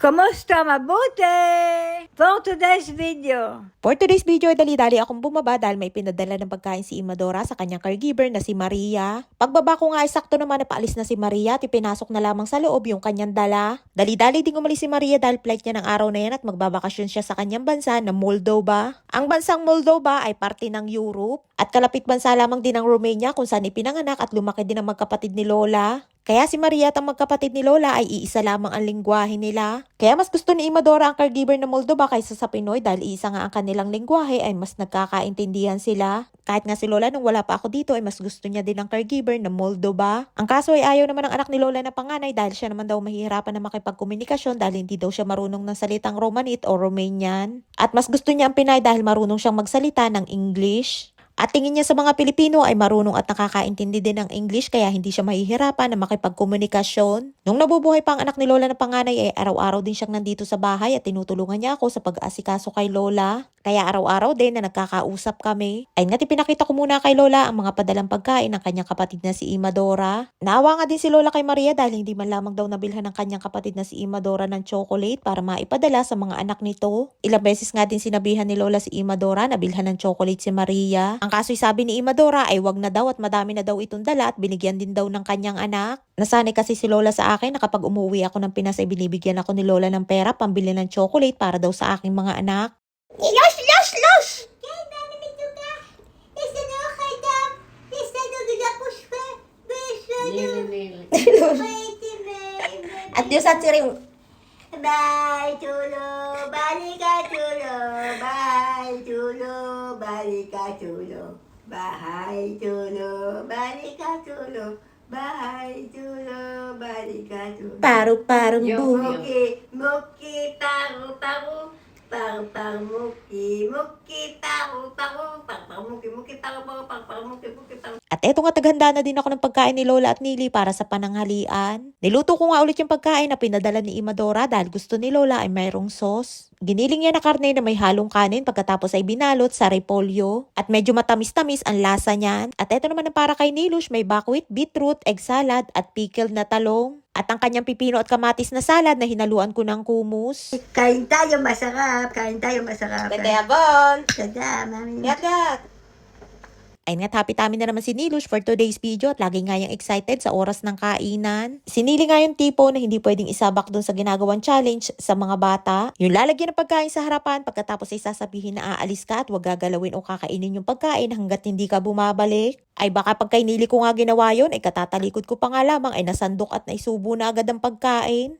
Kumusta? Mabuti! For today's video, dali-dali akong bumaba dahil may pinadala ng pagkain si Imadora sa kanyang caregiver na si Maria. Pagbaba ko nga ay sakto naman na paalis na si Maria at ipinasok na lamang sa loob yung kanyang dala. Dali-dali ding umalis si Maria dahil flight niya ng araw na yan at magbabakasyon siya sa kanyang bansa na Moldova. Ang bansang Moldova ay parte ng Europe at kalapit bansa lamang din ng Romania kung saan ipinanganak at lumaki din ang magkapatid ni Lola. Kaya si Maria at ang magkapatid ni Lola ay iisa lamang ang lingwahe nila. Kaya mas gusto ni Imadora ang caregiver na Moldova kaysa sa Pinoy dahil iisa nga ang kanilang lingwahe ay mas nagkakaintindihan sila. Kahit nga si Lola nung wala pa ako dito ay mas gusto niya din ang caregiver na Moldova. Ang kaso ay ayaw naman ng anak ni Lola na panganay dahil siya naman daw mahihirapan na makipagkomunikasyon dahil hindi daw siya marunong ng salitang Romanit o Romanian. At mas gusto niya ang Pinay dahil marunong siyang magsalita ng English. At tingin niya sa mga Pilipino ay marunong at nakakaintindi din ng English kaya hindi siya mahihirapan na makipagkomunikasyon. Nung nabubuhay pa ang anak ni Lola na panganay ay araw-araw din siyang nandito sa bahay at tinutulungan niya ako sa pag-aasikaso kay Lola. Kaya araw-araw din na nagkakausap kami. Ayun nga pinakita ko muna kay Lola ang mga padalang pagkain ng kanyang kapatid na si Imadora. Naawa nga din si Lola kay Maria dahil hindi man lamang daw nabilhan ng kanyang kapatid na si Imadora ng chocolate para maipadala sa mga anak nito. Ilang beses nga din sinabihan ni Lola si Imadora na bilhan ng chocolate si Maria. Ang kaso'y sabi ni Imadora ay wag na daw at madami na daw itong dala at binigyan din daw ng kanyang anak. Nasanay kasi si Lola sa akin na kapag umuwi ako ng Pinas ay binibigyan ako ni Lola ng pera pambili ng chocolate para daw sa aking mga anak. Los! At Diyos at siring. Bye, chulo, balika chulo, bye, chulo, balika chulo, bye, chulo, balika chulo, bye, chulo, balika chulo. Paru-parong buho. Muki, paru, muki, paru, muki, paru. At eto nga taghanda na din ako ng pagkain ni Lola at Nili para sa pananghalian. Niluto ko nga ulit yung pagkain na pinadala ni Imadora dahil gusto ni Lola ay mayroong sauce. Giniling niya na karne na may halong kanin pagkatapos ay binalot sa repolyo. At medyo matamis-tamis ang lasa niyan. At eto naman ang para kay Nilush, may buckwheat, beetroot, egg salad at pickled na talong. At ang kanyang pipino at kamatis na salad na hinaluan ko ng kumus. Kain tayo masarap. Bon! Ganda, mami. Gat! Ayun nga, happy-tummy na naman si Nilush for today's video at lagi nga yung excited sa oras ng kainan. Sinili nga yung tipo na hindi pwedeng isabak dun sa ginagawang challenge sa mga bata. Yung lalagyan ng pagkain sa harapan pagkatapos ay sasabihin na aalis ka at wag gagalawin o kakainin yung pagkain hanggat hindi ka bumabalik. Ay baka pag kay Nili ko nga ginawa yun, ay katatalikod ko pa nga lamang ay nasandok at naisubo na agad ang pagkain.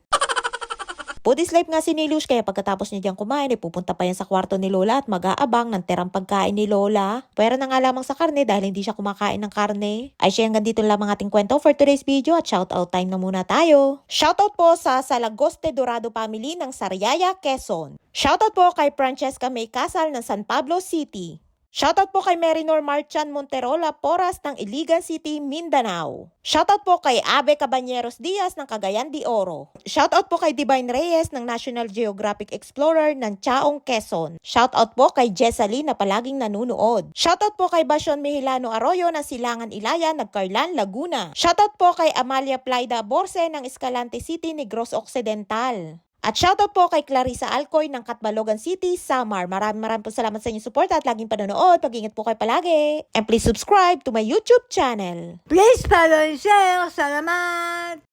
Foodies life nga si Nilush kaya pagkatapos niya diyang kumain ay pupunta pa yan sa kwarto ni Lola at mag-aabang ng tirang pagkain ni Lola. Pwera na nga lamang sa karne dahil hindi siya kumakain ng karne. Ay siya hanggang dito lamang ating kwento for today's video at shoutout time na muna tayo. Shoutout po sa Salagoste Dorado family ng Sariaya, Quezon. Shoutout po kay Francesca May Casal ng San Pablo City. Shoutout po kay Marinor Marchan Monterola Porras ng Iligan City, Mindanao. Shoutout po kay Abe Cabañeros Diaz ng Cagayan de Oro. Shoutout po kay Divine Reyes ng National Geographic Explorer ng Chaong, Quezon. Shoutout po kay Jessalyn na palaging nanunood. Shoutout po kay Basyon Mihilano Arroyo ng Silangan Ilaya, Nagcarlan, Laguna. Shoutout po kay Amalia Plaida Borse ng Escalante City, Negros Occidental. At shoutout po kay Clarissa Alcoy ng Catbalogan City, Samar. Maraming po salamat sa inyong suporta at laging panonood. Pag-ingat po kayo palagi. And please subscribe to my YouTube channel. please follow and share. Salamat!